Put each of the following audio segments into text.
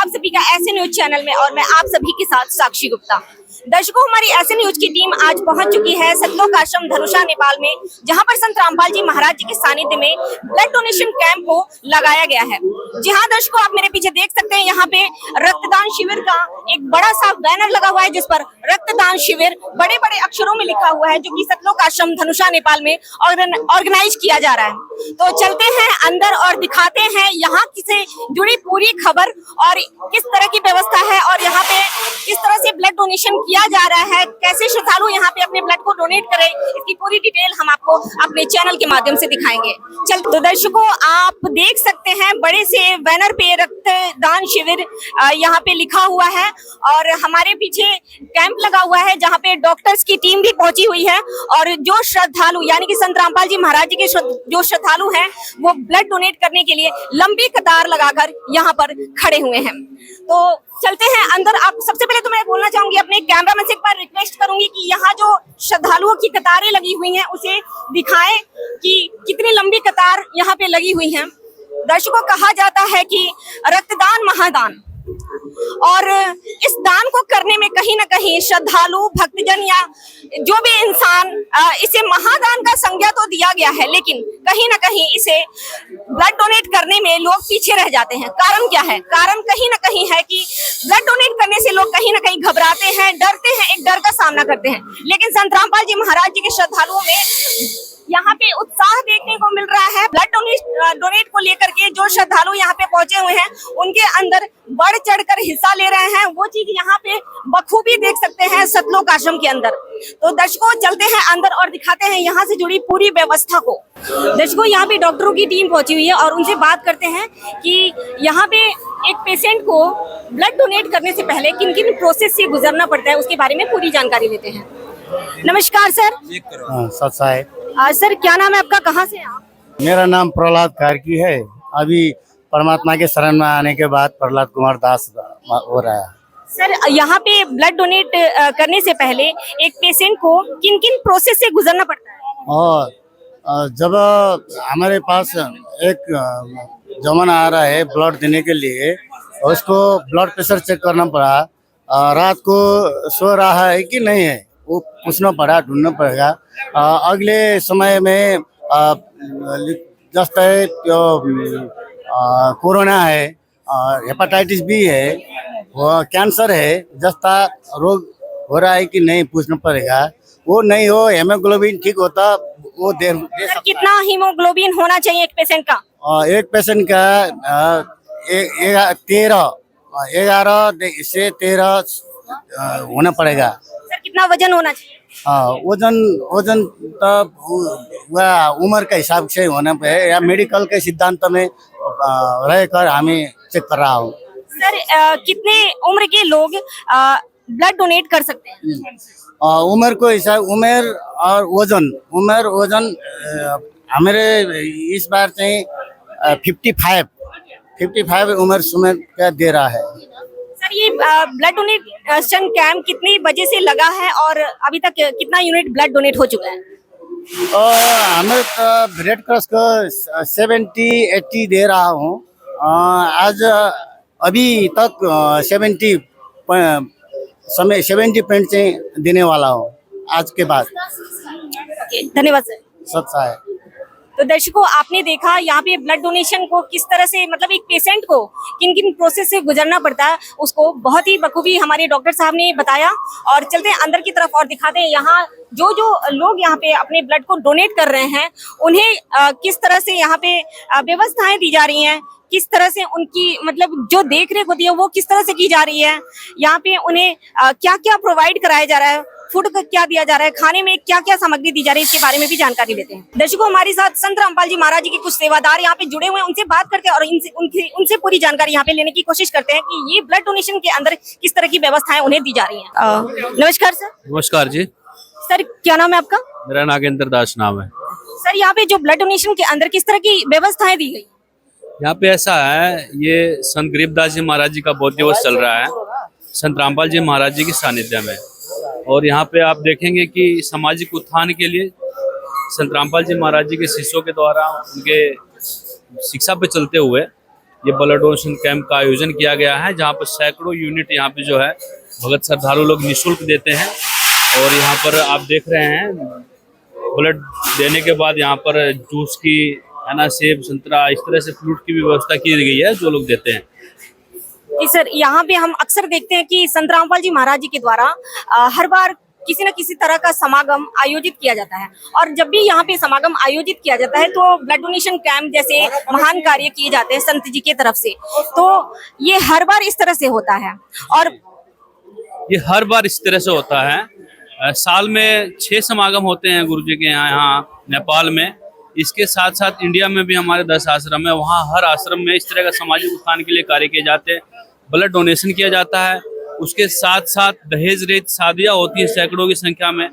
आप सभी का ऐसे न्यूज चैनल में और मैं आप सभी के साथ साक्षी गुप्ता। दर्शकों, हमारी ऐसे न्यूज की टीम आज पहुंच चुकी है सतलोक आश्रम धनुषा नेपाल में, जहां पर संत रामपाल जी महाराज जी के सानिध्य में ब्लड डोनेशन कैंप को लगाया गया है। जी हाँ दर्शकों, आप मेरे पीछे देख सकते हैं, यहाँ पे रक्तदान शिविर का एक बड़ा सा बैनर लगा हुआ है जिस पर रक्तदान शिविर बड़े बड़े अक्षरों में लिखा हुआ है, जो कि सतलोक आश्रम धनुषा नेपाल में ऑर्गेनाइज किया जा रहा है। तो चलते हैं अंदर और दिखाते हैं यहाँ से जुड़ी पूरी खबर और किस तरह की व्यवस्था है और यहाँ पे किस तरह से ब्लड डोनेशन किया जा रहा है, कैसे श्रद्धालु यहाँ पे अपने ब्लड को डोनेट करें, इसकी पूरी डिटेल हम आपको अपने चैनल के माध्यम से दिखाएंगे। चल तो दर्शकों, आप देख सकते हैं बड़े से बैनर पे रक्तदान शिविर यहाँ पे लिखा हुआ है और हमारे पीछे कैंप लगा हुआ है जहाँ पे डॉक्टर्स की टीम भी पहुंची हुई है और जो श्रद्धालु यानी कि संत रामपाल जी महाराज जी के जो श्रद्धालु हैं वो ब्लड डोनेट करने के लिए लंबी कतार लगाकर यहाँ पर खड़े हुए हैं। तो चलते हैं अंदर। आप सबसे पहले तो मैं बोलना चाहूंगी, अपने कैमरामैन से एक बार रिक्वेस्ट करूंगी कि यहाँ जो श्रद्धालुओं की कतारें लगी हुई हैं उसे दिखाएं कि कितनी लंबी कतार यहाँ पे लगी हुई है। दर्शकों, कहा जाता है कि रक्तदान महादान, और इस दान को करने में कहीं ना कहीं श्रद्धालु भक्तजन या जो भी इंसान इसे महादान का संज्ञा तो दिया गया है, लेकिन कहीं ना कहीं इसे ब्लड डोनेट करने में लोग पीछे रह जाते हैं। कारण क्या है? कारण कहीं ना कहीं है कि ब्लड डोनेट करने से लोग कहीं ना कहीं घबराते हैं, डरते हैं, एक डर का सामना करते हैं। लेकिन संत रामपाल जी महाराज जी के श्रद्धालुओं में यहाँ पे उत्साह देखने को मिल रहा है। ब्लड डोनेट को लेकर के जो श्रद्धालु यहाँ पे पहुंचे हुए हैं उनके अंदर बढ़ चढ़कर हिस्सा ले रहे हैं, वो चीज यहाँ पे बखूबी देख सकते हैं सतलोक आश्रम के अंदर। तो दर्शकों, चलते हैं अंदर और दिखाते हैं यहाँ से जुड़ी पूरी व्यवस्था को। दर्शकों, यहाँ पे डॉक्टरों की टीम पहुंची हुई है और उनसे बात करते हैं कि यहाँ पे एक पेशेंट को ब्लड डोनेट करने से पहले किन किन प्रोसेस से गुजरना पड़ता है उसके बारे में पूरी जानकारी लेते हैं। नमस्कार सर। सर, क्या नाम है आपका, कहाँ से आप? मेरा नाम प्रहलाद कार्की है। अभी परमात्मा के शरण में आने के बाद प्रहलाद कुमार दास हो रहा है। सर, यहाँ पे ब्लड डोनेट करने से पहले एक पेशेंट को किन किन प्रोसेस से गुजरना पड़ता है? और जब हमारे पास एक जमन आ रहा है ब्लड देने के लिए, उसको ब्लड प्रेशर चेक करना पड़ा, रात को सो रहा है कि नहीं है वो पूछना पड़ा, ढूंढना पड़ेगा। अगले समय में जैसे कोरोना है, हेपेटाइटिस बी है, वो कैंसर है, जैसा रोग हो रहा है कि नहीं पूछना पड़ेगा। वो नहीं हो, हेमोग्लोबिन ठीक होता वो दे सकता। कितना हीमोग्लोबिन होना चाहिए एक पेशेंट का? एक पेशेंट का 11 से 13 होना पड़ेगा। सर, कितना वजन होना चाहिए? वजन तब उम्र के हिसाब से होना पे या मेडिकल के सिद्धांत में रहकर हमें चेक कर रहा हूँ। सर, कितने उम्र के लोग ब्लड डोनेट कर सकते हैं? उम्र को हिसाब, उम्र और वजन हमारे इस बार से 55 उम्र का दे रहा है। सर, ये ब्लड डोनेशन कैंप कितने बजे से लगा है और अभी तक कितना यूनिट ब्लड डोनेट हो चुका है? हमें रेड क्रॉस को 70-80 दे रहा हूँ। आज अभी तक 70 पॉइंट से देने वाला हूँ आज के बाद। धन्यवाद सर। सच्चा है। तो दर्शकों, आपने देखा यहाँ पे ब्लड डोनेशन को किस तरह से, मतलब एक पेशेंट को किन किन प्रोसेस से गुजरना पड़ता है उसको बहुत ही बखूबी हमारे डॉक्टर साहब ने बताया। और चलते हैं अंदर की तरफ और दिखाते हैं यहाँ जो लोग यहाँ पे अपने ब्लड को डोनेट कर रहे हैं उन्हें किस तरह से यहाँ पे व्यवस्थाएं दी जा रही हैं, किस तरह से उनकी मतलब जो देख रेख होती है वो किस तरह से की जा रही है, यहाँ पे उन्हें क्या क्या प्रोवाइड कराया जा रहा है, फूड का क्या दिया जा रहा है, खाने में क्या क्या सामग्री दी जा रही है, इसके बारे में भी जानकारी लेते हैं। दर्शकों, हमारे साथ संत रामपाल जी महाराज जी के कुछ सेवादार यहाँ पे जुड़े हुए हैं, उनसे बात करते हैं और उनसे पूरी जानकारी यहाँ पे लेने की कोशिश करते हैं कि ये ब्लड डोनेशन के अंदर किस तरह की व्यवस्थाएं उन्हें दी जा रही है। नमस्कार सर। नमस्कार जी। सर, क्या नाम है आपका? मेरा नागेंद्र दास नाम है। सर, यहाँ पे जो ब्लड डोनेशन के अंदर किस तरह की व्यवस्थाएं दी गई? यहाँ पे ऐसा है, ये संत गरीबदास जी महाराज जी का बहुत दिवस चल रहा है संत रामपाल जी महाराज जी के सानिध्य में, और यहाँ पे आप देखेंगे कि सामाजिक उत्थान के लिए संत रामपाल जी महाराज जी के शिष्यों के द्वारा उनके शिक्षा पे चलते हुए ये ब्लड डोनेशन कैंप का आयोजन किया गया है, जहाँ पर सैकड़ों यूनिट यहाँ पे जो है भगत श्रद्धालु लोग निःशुल्क देते हैं। और यहाँ पर आप देख रहे हैं ब्लड देने के बाद यहाँ पर जूस की, है ना, सेब संतरा, इस तरह से फ्रूट की भी व्यवस्था की गई है जो लोग देते हैं। जी सर, यहाँ पे हम अक्सर देखते हैं कि संत रामपाल जी महाराज जी के द्वारा हर बार किसी न किसी तरह का समागम आयोजित किया जाता है, और जब भी यहाँ पे समागम आयोजित किया जाता है तो ब्लड डोनेशन कैंप जैसे महान कार्य किए जाते हैं संत जी की तरफ से, तो ये हर बार इस तरह से होता है। और ये हर बार इस तरह से होता है। साल में 6 समागम होते हैं गुरु जी के यहाँ नेपाल में। इसके साथ साथ इंडिया में भी हमारे 10 आश्रम है, वहाँ हर आश्रम में इस तरह का सामाजिक उत्थान के लिए कार्य किए जाते हैं, ब्लड डोनेशन किया जाता है। उसके साथ साथ दहेज रहित शादियाँ होती है सैकड़ों की संख्या में,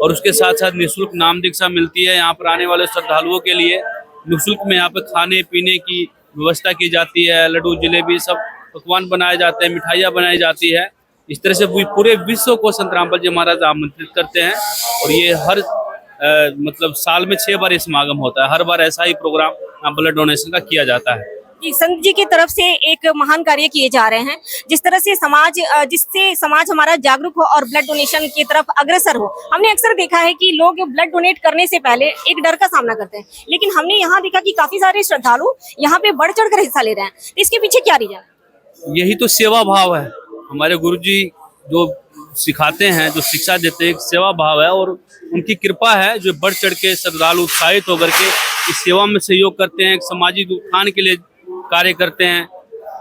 और उसके साथ साथ निःशुल्क नाम दीक्षा मिलती है। यहाँ पर आने वाले श्रद्धालुओं के लिए निःशुल्क में यहाँ पर खाने पीने की व्यवस्था की जाती है, लड्डू जलेबी सब पकवान बनाए जाते हैं, मिठाइयाँ बनाई जाती है। इस तरह से पूरे विश्व को संत रामपाल जी महाराज आमंत्रित करते हैं, और ये हर मतलब साल में 6 बार ये समागम होता है। हर बार ऐसा ही प्रोग्राम ब्लड डोनेशन का किया जाता है। संत जी की तरफ से एक महान कार्य किए जा रहे हैं, जिस तरह से जिससे समाज हमारा जागरूक हो और ब्लड डोनेशन की तरफ अग्रसर हो। हमने अक्सर देखा है कि लोग ब्लड डोनेट करने से पहले एक डर का सामना करते हैं, लेकिन हमने यहाँ देखा कि काफी सारे श्रद्धालु यहाँ पे बढ़ चढ़ कर हिस्सा ले रहे हैं। तो इसके पीछे क्या रीजन है? यही तो सेवा भाव है। हमारे गुरु जी जो सिखाते हैं, जो शिक्षा देते हैं, एक सेवा भाव है, और उनकी कृपा है जो बढ़ चढ़ के श्रद्धालु उत्साहित होकर के इस सेवा में सहयोग करते हैं, सामाजिक उत्थान के लिए कार्य करते हैं।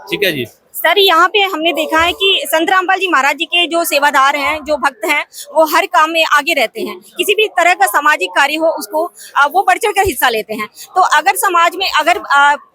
ठीक है जी सर, यहाँ पे हमने देखा है कि संत रामपाल जी महाराज जी के जो सेवादार हैं, जो भक्त हैं, वो हर काम में आगे रहते हैं। किसी भी तरह का सामाजिक कार्य हो उसको वो बढ़ चढ़ कर हिस्सा लेते हैं। तो अगर समाज में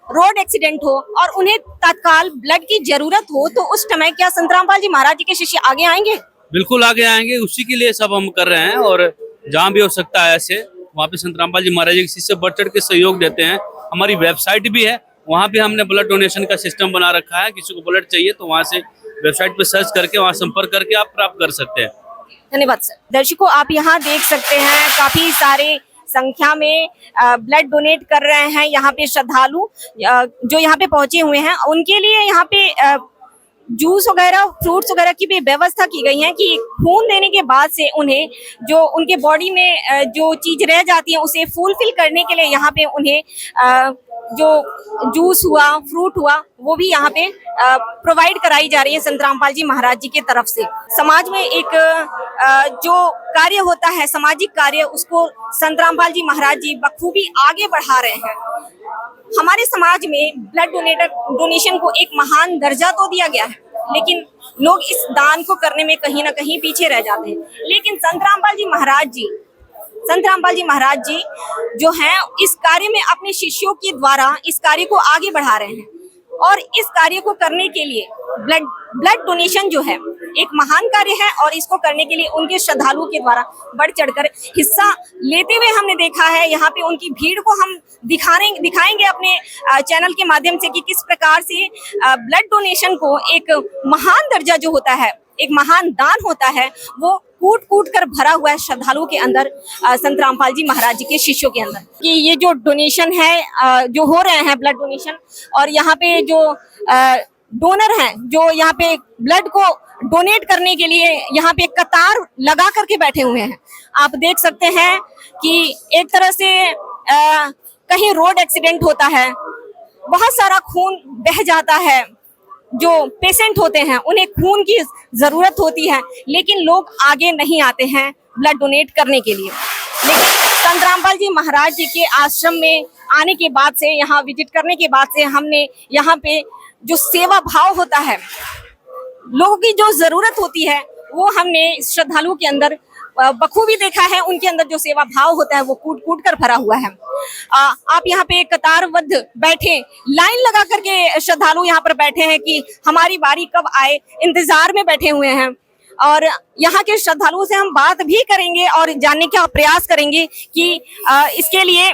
रोड एक्सीडेंट हो और उन्हें तत्काल ब्लड की जरूरत हो, तो उस समय क्या संत रामपाल जी महाराज जी के शिष्य आगे आएंगे? बिल्कुल आगे आएंगे, उसी के लिए सब हम कर रहे हैं। और जहाँ भी हो सकता है ऐसे, वहाँ पे संत रामपाल जी महाराज जी के शिष्य बढ़ चढ़ के सहयोग देते हैं। हमारी वेबसाइट भी है, वहाँ पे हमने ब्लड डोनेशन का सिस्टम बना रखा है। किसी को ब्लड चाहिए तो वहाँ से वेबसाइट पे सर्च करके वहाँ संपर्क करके आप प्राप्त कर सकते हैं। धन्यवाद सर। दर्शकों, आप यहाँ देख सकते हैं काफी सारे संख्या में ब्लड डोनेट कर रहे हैं यहाँ पे श्रद्धालु जो यहाँ पे पहुंचे हुए हैं। उनके लिए यहाँ पे जूस वगैरह, फ्रूट्स वगैरह की भी व्यवस्था की गई है कि खून देने के बाद से उन्हें जो उनके बॉडी में जो चीज रह जाती है उसे फुलफिल करने के लिए यहाँ पे उन्हें जो जूस हुआ, फ्रूट हुआ, वो भी यहाँ पे प्रोवाइड कराई जा रही है संत रामपाल जी महाराज जी के तरफ से। समाज में एक जो कार्य होता है, सामाजिक कार्य, उसको संत रामपाल जी महाराज जी बखूबी आगे बढ़ा रहे हैं। हमारे समाज में ब्लड डोनेशन को एक महान दर्जा तो दिया गया है, लेकिन लोग इस दान को करने में कहीं ना कहीं पीछे रह जाते हैं। लेकिन संत रामपाल जी महाराज जी जो हैं, इस कार्य में अपने शिष्यों के द्वारा इस कार्य को आगे बढ़ा रहे हैं। और इस कार्य को करने के लिए ब्लड डोनेशन जो है एक महान कार्य है, और इसको करने के लिए उनके श्रद्धालुओं के द्वारा बढ़ चढ़कर हिस्सा लेते हुए हमने देखा है। यहाँ पे उनकी भीड़ को हम दिखाएंगे अपने चैनल के माध्यम से कि किस प्रकार से ब्लड डोनेशन को एक महान दर्जा जो होता है, एक महान दान होता है, वो कूट कूट कर भरा हुआ है श्रद्धालुओं के अंदर, संत रामपाल जी महाराज जी के शिष्यों के अंदर। कि ये जो डोनेशन है, जो हो रहे हैं ब्लड डोनेशन, और यहाँ पे जो डोनर हैं, जो यहाँ पे ब्लड को डोनेट करने के लिए यहाँ पे कतार लगा करके बैठे हुए हैं। आप देख सकते हैं कि एक तरह से कहीं रोड एक्सीडेंट होता है, बहुत सारा खून बह जाता है, जो पेशेंट होते हैं उन्हें खून की जरूरत होती है, लेकिन लोग आगे नहीं आते हैं ब्लड डोनेट करने के लिए। लेकिन संत रामपाल जी महाराज जी के आश्रम में आने के बाद से, यहाँ विजिट करने के बाद से, हमने यहाँ पे जो सेवा भाव होता है, लोगों की जो जरूरत होती है, वो हमने श्रद्धालुओं के अंदर बखूबी देखा है। उनके अंदर जो सेवा भाव होता है वो कूट कूट कर भरा हुआ है। आप यहाँ पे कतारबद्ध बैठे, लाइन लगा करके श्रद्धालु यहाँ पर बैठे हैं कि हमारी बारी कब आए, इंतजार में बैठे हुए हैं। और यहाँ के श्रद्धालुओं से हम बात भी करेंगे और जानने का प्रयास करेंगे कि इसके लिए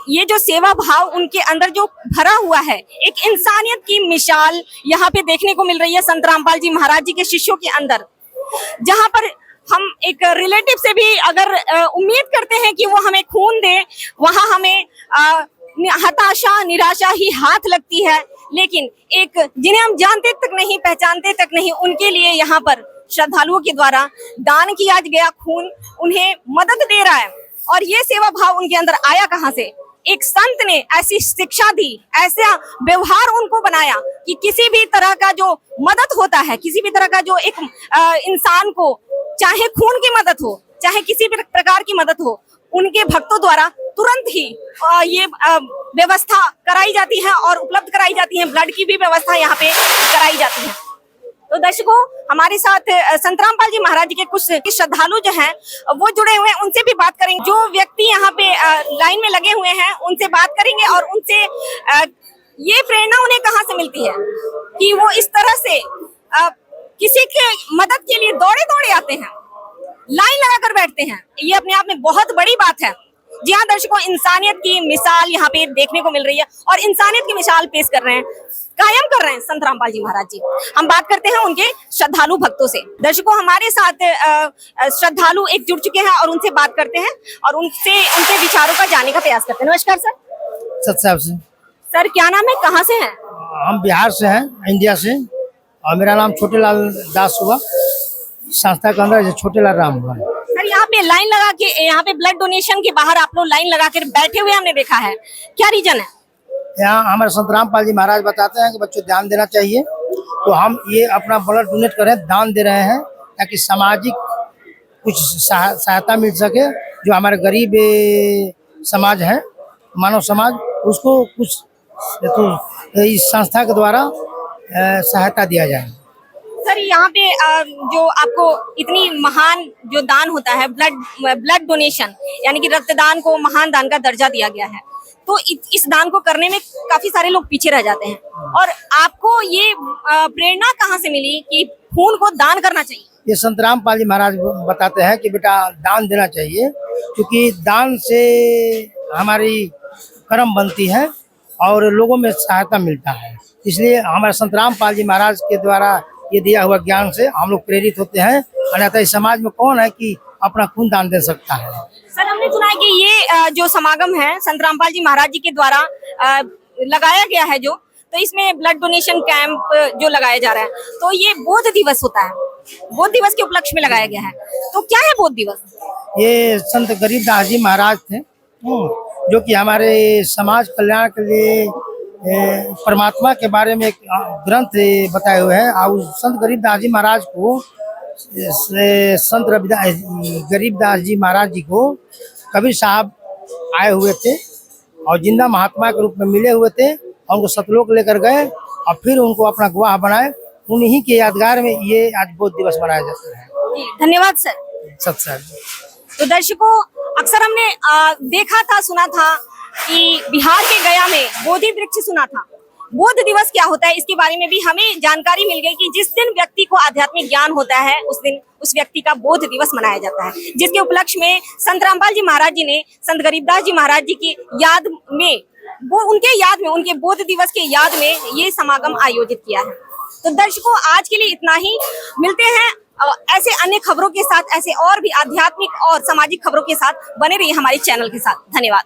ये जो सेवा भाव उनके अंदर जो भरा हुआ है, एक इंसानियत की मिसाल यहाँ पे देखने को मिल रही है संत रामपाल जी महाराज जी के शिष्यों के अंदर। जहाँ पर हम एक रिलेटिव से भी अगर उम्मीद करते हैं कि वो हमें खून दे, वहाँ हमें हताशा, निराशा ही हाथ लगती है। लेकिन एक जिन्हें हम जानते तक नहीं, पहचानते तक नहीं, उनके लिए यहाँ पर श्रद्धालुओं के द्वारा दान किया गया खून उन्हें मदद दे रहा है। और ये सेवा भाव उनके अंदर आया कहाँ से? एक संत ने ऐसी शिक्षा दी, ऐसा व्यवहार उनको बनाया कि किसी भी तरह का जो मदद होता है, किसी भी तरह का जो एक इंसान को, चाहे खून की मदद हो, चाहे किसी भी प्रकार की मदद हो, उनके भक्तों द्वारा तुरंत ही ये व्यवस्था कराई जाती है और उपलब्ध कराई जाती है। ब्लड की भी व्यवस्था यहाँ पे कराई जाती है। तो दर्शकों, हमारे साथ संत रामपाल जी महाराज जी के कुछ श्रद्धालु जो हैं वो जुड़े हुए हैं, उनसे भी बात करेंगे। जो व्यक्ति यहाँ पे लाइन में लगे हुए हैं उनसे बात करेंगे और उनसे ये प्रेरणा उन्हें कहाँ से मिलती है कि वो इस तरह से किसी के मदद के लिए दौड़े दौड़े आते हैं, लाइन लगाकर बैठते हैं। ये अपने आप में बहुत बड़ी बात है। जी हाँ दर्शकों, इंसानियत की मिसाल यहाँ पे देखने को मिल रही है और इंसानियत की मिसाल पेश कर रहे हैं, कायम कर रहे हैं संत रामपाल जी महाराज जी। हम बात करते हैं उनके श्रद्धालु भक्तों से। दर्शकों, हमारे साथ श्रद्धालु एक जुड़ चुके हैं और उनसे बात करते हैं और उनसे उनके विचारों का जानने का प्रयास करते हैं। नमस्कार सर। सत्साब से। सर क्या नाम है, कहाँ से हैं? हम बिहार से हैं, इंडिया से, और मेरा नाम छोटेलाल दास हुआ। संस्था के अंदर छोटेलाल राम हुआ। सर यहाँ पे लाइन लगा के, यहाँ पे ब्लड डोनेशन के बाहर आप लोग लाइन लगा कर बैठे हुए हमने देखा है, क्या रीजन है? यहाँ हमारे संत रामपाल जी महाराज बताते हैं कि बच्चों ध्यान देना चाहिए, तो हम ये अपना ब्लड डोनेट करें, दान दे रहे हैं ताकि सामाजिक कुछ सहायता मिल सके। जो हमारे गरीब समाज है, मानव समाज, उसको कुछ तो इस संस्था के द्वारा सहायता दिया जाए। सर यहाँ पे जो आपको इतनी महान जो दान होता है, ब्लड डोनेशन यानी कि रक्तदान को महान दान का दर्जा दिया गया है, तो इस दान को करने में काफी सारे लोग पीछे रह जाते हैं और आपको ये प्रेरणा कहाँ से मिली कि खून को दान करना चाहिए? ये संत रामपाल जी महाराज बताते हैं कि बेटा दान देना चाहिए, क्योंकि दान से हमारी कर्म बनती है और लोगों में सहायता मिलता है। इसलिए हमारे संत रामपाल जी महाराज के द्वारा ये दिया हुआ ज्ञान से हम लोग प्रेरित होते हैं। अन्यथा इस समाज में कौन है कि अपना खून दान दे सकता है? सर हमने सुना है कि ये जो समागम है संत रामपाल जी महाराज जी के द्वारा लगाया गया है, जो तो इसमें ब्लड डोनेशन कैंप जो लगाया जा रहा है, तो ये बोध दिवस होता है, बोध दिवस के उपलक्ष्य में लगाया गया है। तो क्या है बोध दिवस? ये संत गरीबदास जी महाराज थे, जो कि हमारे समाज कल्याण के लिए परमात्मा के बारे में एक ग्रंथ बताए हुए हैं। और संत गरीबदास जी महाराज को, संत गरीबदास जी महाराज जी को कबीर साहब आए हुए थे और जिंदा महात्मा के रूप में मिले हुए थे और उनको सतलोक लेकर गए और फिर उनको अपना गवाह बनाए। उन्हीं के यादगार में ये आज बोध दिवस मनाया जाता है। धन्यवाद सर। सत्संग। तो दर्शकों, अक्सर हमने देखा था, सुना था कि बिहार के गया में बोधि वृक्ष सुना था। बोध दिवस क्या होता है इसके बारे में भी हमें जानकारी मिल गई कि जिस दिन व्यक्ति को आध्यात्मिक ज्ञान होता है उस दिन उस व्यक्ति का बोध दिवस मनाया जाता है, जिसके उपलक्ष्य में संत रामपाल जी महाराज जी ने संत गरीबदास जी महाराज जी की याद में, वो उनके याद में, उनके बोध दिवस के याद में ये समागम आयोजित किया है। तो दर्शकों, आज के लिए इतना ही। मिलते हैं ऐसे अन्य खबरों के साथ, ऐसे और भी आध्यात्मिक और सामाजिक खबरों के साथ। बने रहिए हमारे चैनल के साथ। धन्यवाद।